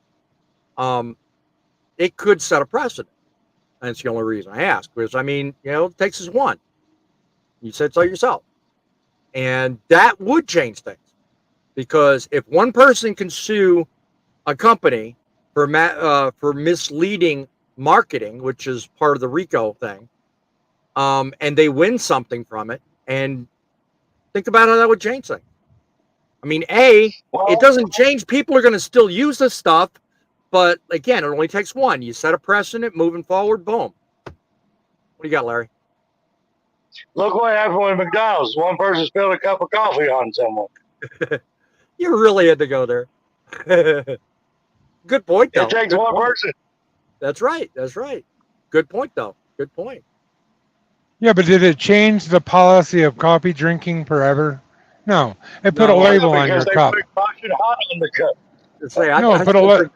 it could set a precedent. And that's the only reason I ask. Because, it takes us one. You said so yourself. And that would change things. Because if one person can sue a company for misleading marketing, which is part of the RICO thing, and they win something from it. And think about how that would change things. I mean, it doesn't change. People are going to still use this stuff, but again, it only takes one. You set a precedent, moving forward, boom. What do you got, Larry? Look what happened with McDonald's. One person spilled a cup of coffee on someone. You really had to go there. Good point, though. It takes one person. That's right. That's right. Good point, though. Good point. Yeah, but did it change the policy of coffee drinking forever? No. It put a label on your cup. Put caution hot on the cup. Put a label.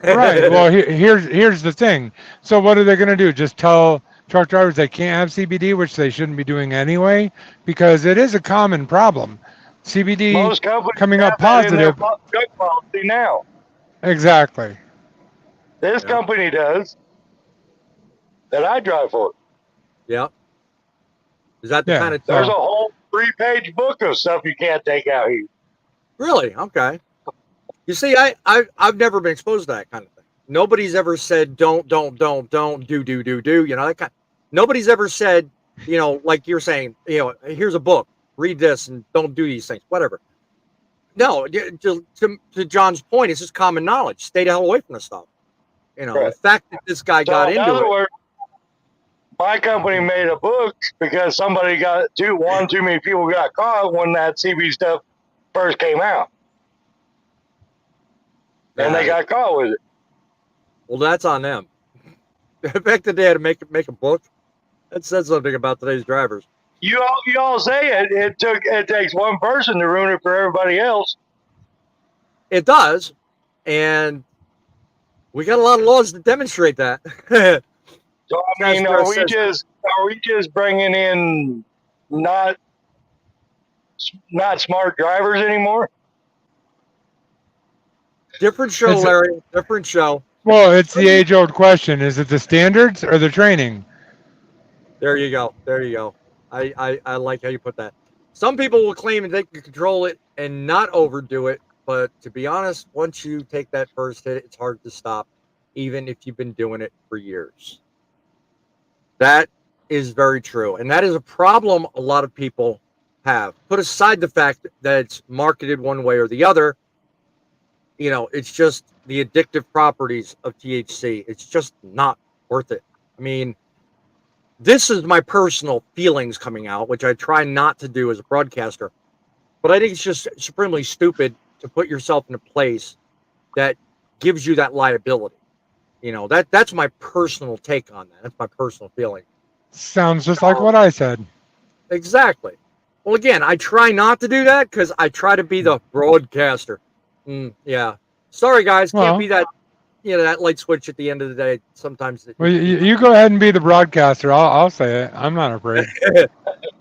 Right. Well, here's the thing. So what are they going to do? Just tell truck drivers they can't have CBD, which they shouldn't be doing anyway, because it is a common problem. CBD coming up positive. Drug policy now. Exactly. This company does that I drive for. Yeah. Is that the kind of? There's a whole 3-page book of stuff you can't take out here. Really? Okay. You see, I've never been exposed to that kind of thing. Nobody's ever said don't, do. You know, that kind. Nobody's ever said, you know, like you're saying, you know, here's a book, read this, and don't do these things, whatever. No, to John's point, it's just common knowledge. Stay the hell away from this stuff. You know, the fact that this guy got into it. Words, my company made a book because somebody got too many people got caught when that CB stuff first came out. And they got caught with it. Well, that's on them. Back the day to make a book. That says something about today's drivers. You all say it takes one person to ruin it for everybody else. It does, and we got a lot of laws to demonstrate that. So I mean, are we just bringing in not smart drivers anymore? Different show, Larry. Different show. Well, it's the age-old question: is it the standards or the training? There you go. There you go. I like how you put that. Some people will claim that they can control it and not overdo it, but to be honest, once you take that first hit, it's hard to stop, even if you've been doing it for years. That is very true, and that is a problem a lot of people have. Put aside the fact that it's marketed one way or the other, you know, it's just the addictive properties of THC. It's just not worth it. I mean, this is my personal feelings coming out, which I try not to do as a broadcaster. But I think it's just supremely stupid to put yourself in a place that gives you that liability. You know, that's my personal take on that. That's my personal feeling. Sounds just like what I said. Exactly. Well, again, I try not to do that because I try to be the broadcaster. Yeah. Sorry, guys. Can't be that. You know, that light switch at the end of the day. Sometimes. Well, you go ahead and be the broadcaster. I'll say it. I'm not afraid.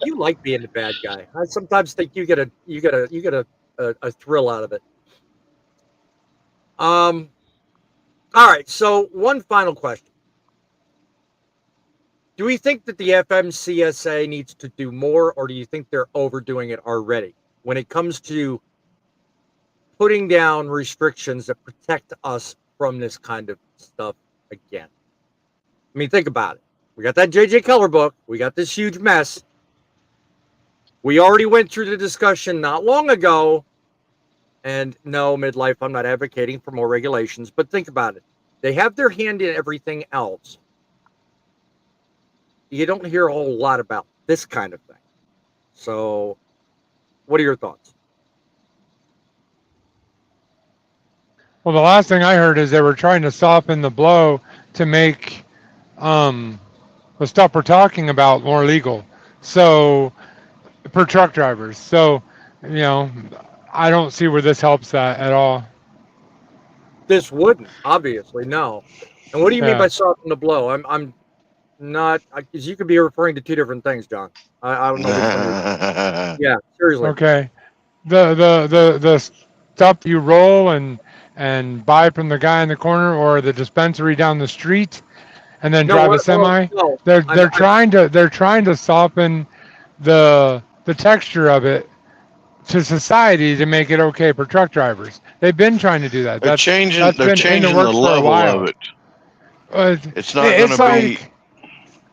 You like being the bad guy. I sometimes think you get a thrill out of it. All right. So one final question: do we think that the FMCSA needs to do more, or do you think they're overdoing it already when it comes to putting down restrictions that protect us from this kind of stuff again? I mean, think about it. We got that J.J. Keller book. We got this huge mess. We already went through the discussion not long ago. And no, midlife, I'm not advocating for more regulations, but think about it. They have their hand in everything else. You don't hear a whole lot about this kind of thing. So what are your thoughts? Well, the last thing I heard is they were trying to soften the blow to make the stuff we're talking about more legal. So, for truck drivers. So, you know, I don't see where this helps that at all. This wouldn't, obviously, no. And what do you mean by soften the blow? I'm not, because you could be referring to two different things, John. I don't know. Yeah, seriously. Okay. The stuff you roll and buy from the guy in the corner or the dispensary down the street and then drive a semi. No, they're trying to soften the texture of it to society to make it okay for truck drivers. They've been trying to do that. They're changing the level of it. It's not going to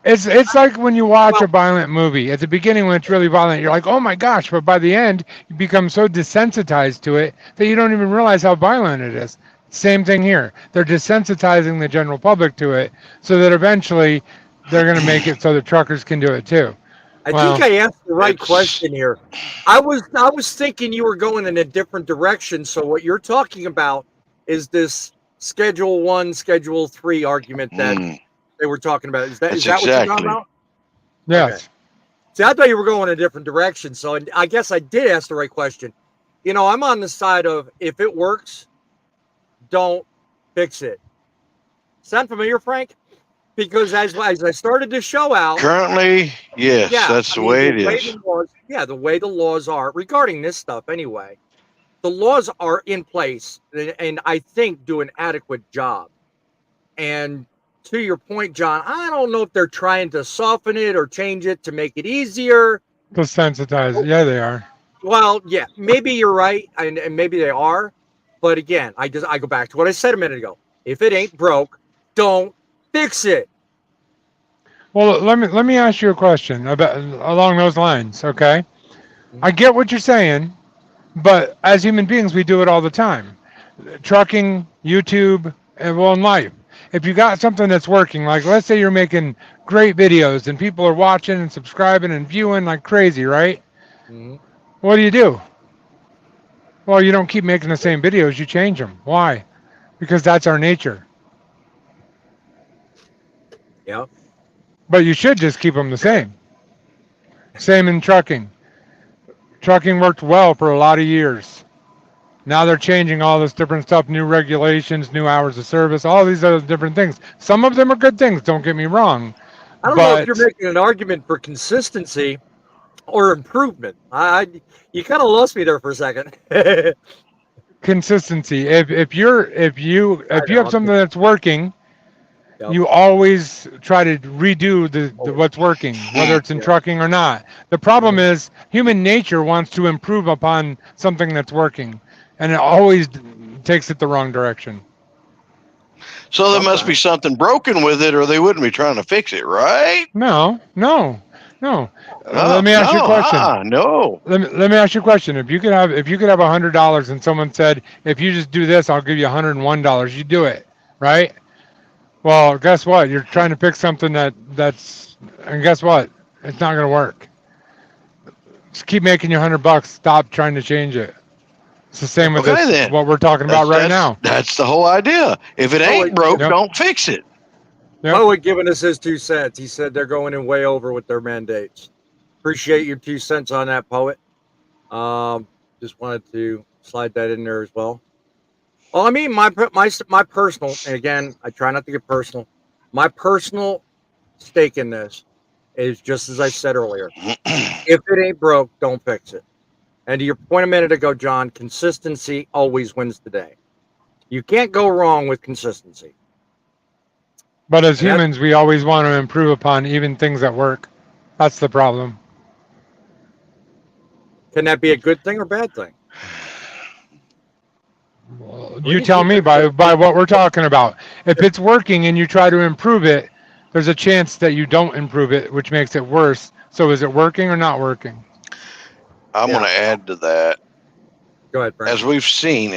be It's like when you watch a violent movie. At the beginning, when it's really violent, you're like, oh my gosh. But by the end, you become so desensitized to it that you don't even realize how violent it is. Same thing here. They're desensitizing the general public to it so that eventually they're going to make it so the truckers can do it too. I think I asked the right question here. I was thinking you were going in a different direction. So what you're talking about is this Schedule 1, Schedule 3 argument that they were talking about. Is that what you're talking about? Yes. Okay. See, I thought you were going in a different direction. So I guess I did ask the right question. You know, I'm on the side of if it works, don't fix it. Sound familiar, Frank? Because as I started to show out, currently, yes, that's the way it is. The way the laws are regarding this stuff anyway, the laws are in place and I think do an adequate job. And to your point, John, I don't know if they're trying to soften it or change it to make it easier. To sensitize. Yeah, they are. Well, yeah, maybe you're right. And maybe they are. But again, I go back to what I said a minute ago. If it ain't broke, don't fix it. Well, let me ask you a question along those lines, okay? I get what you're saying, but as human beings, we do it all the time. Trucking, YouTube, and in life. If you got something that's working, like let's say you're making great videos and people are watching and subscribing and viewing like crazy, right? Mm-hmm. What do? Well, you don't keep making the same videos, you change them. Why? Because that's our nature. Yeah. But you should just keep them the same. Same in trucking. Trucking worked well for a lot of years. Now they're changing all this different stuff, new regulations, new hours of service, all these other different things. Some of them are good things, don't get me wrong. I don't know if you're making an argument for consistency or improvement. You kind of lost me there for a second. Consistency. If you have something that's working, you always try to redo the what's working, whether it's in trucking or not. The problem is human nature wants to improve upon something that's working, and it always takes it the wrong direction. So there must be something broken with it, or they wouldn't be trying to fix it, right? No. Let me ask you a question. No. Let me ask you a question. If you could have $100 and someone said, if you just do this, I'll give you $101, you do it, right? Well, guess what? You're trying to pick something that's, and guess what? It's not going to work. Just keep making your $100. Stop trying to change it. It's the same with what we're talking about right now. That's the whole idea. If it ain't broke, don't fix it. Poet giving us his 2 cents. He said they're going in way over with their mandates. Appreciate your 2 cents on that, Poet. Just wanted to slide that in there as well. Well, I mean, my personal, and again, I try not to get personal. My personal stake in this is just as I said earlier. If it ain't broke, don't fix it. And to your point a minute ago, John, consistency always wins the day. You can't go wrong with consistency. But as humans, we always want to improve upon even things that work. That's the problem. Can that be a good thing or bad thing? Well, you tell me by what we're talking about. If it's working and you try to improve it, there's a chance that you don't improve it, which makes it worse. So is it working or not working? I'm going to add to that. Go ahead, Brent. As we've seen,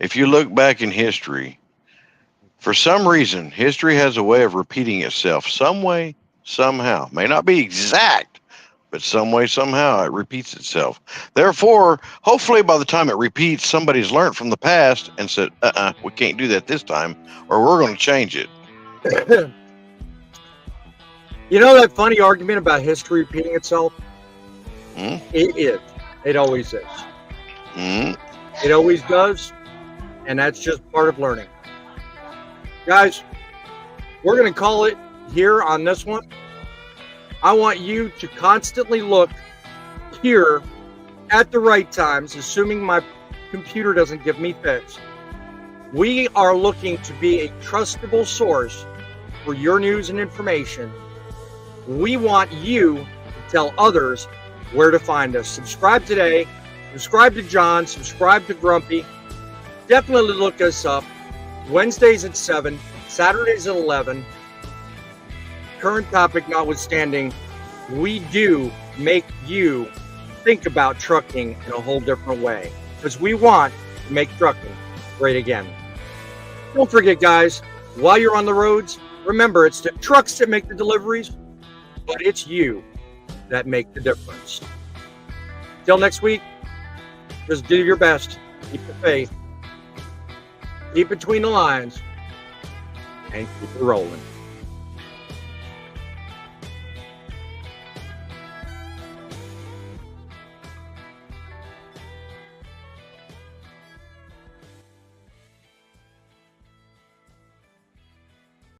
if you look back in history, for some reason, history has a way of repeating itself. Some way, somehow. May not be exact, but some way, somehow, it repeats itself. Therefore, hopefully by the time it repeats, somebody's learned from the past and said, we can't do that this time, or we're going to change it. You know that funny argument about history repeating itself? It is. It always is. It always does, and that's just part of learning. Guys, we're going to call it here on this one. I want you to constantly look here at the right times, assuming my computer doesn't give me fits. We are looking to be a trustable source for your news and information. We want you to tell others where to find us. Subscribe today. Subscribe to John. Subscribe to Grumpy. Definitely look us up. Wednesdays at 7, Saturdays at 11. current topic notwithstanding, we do make you think about trucking in a whole different way, because we want to make trucking great again. Don't forget, guys, while you're on the roads, remember, it's the trucks that make the deliveries, but it's you that make the difference. Till next week, just do your best. Keep the faith. Keep between the lines. And keep it rolling.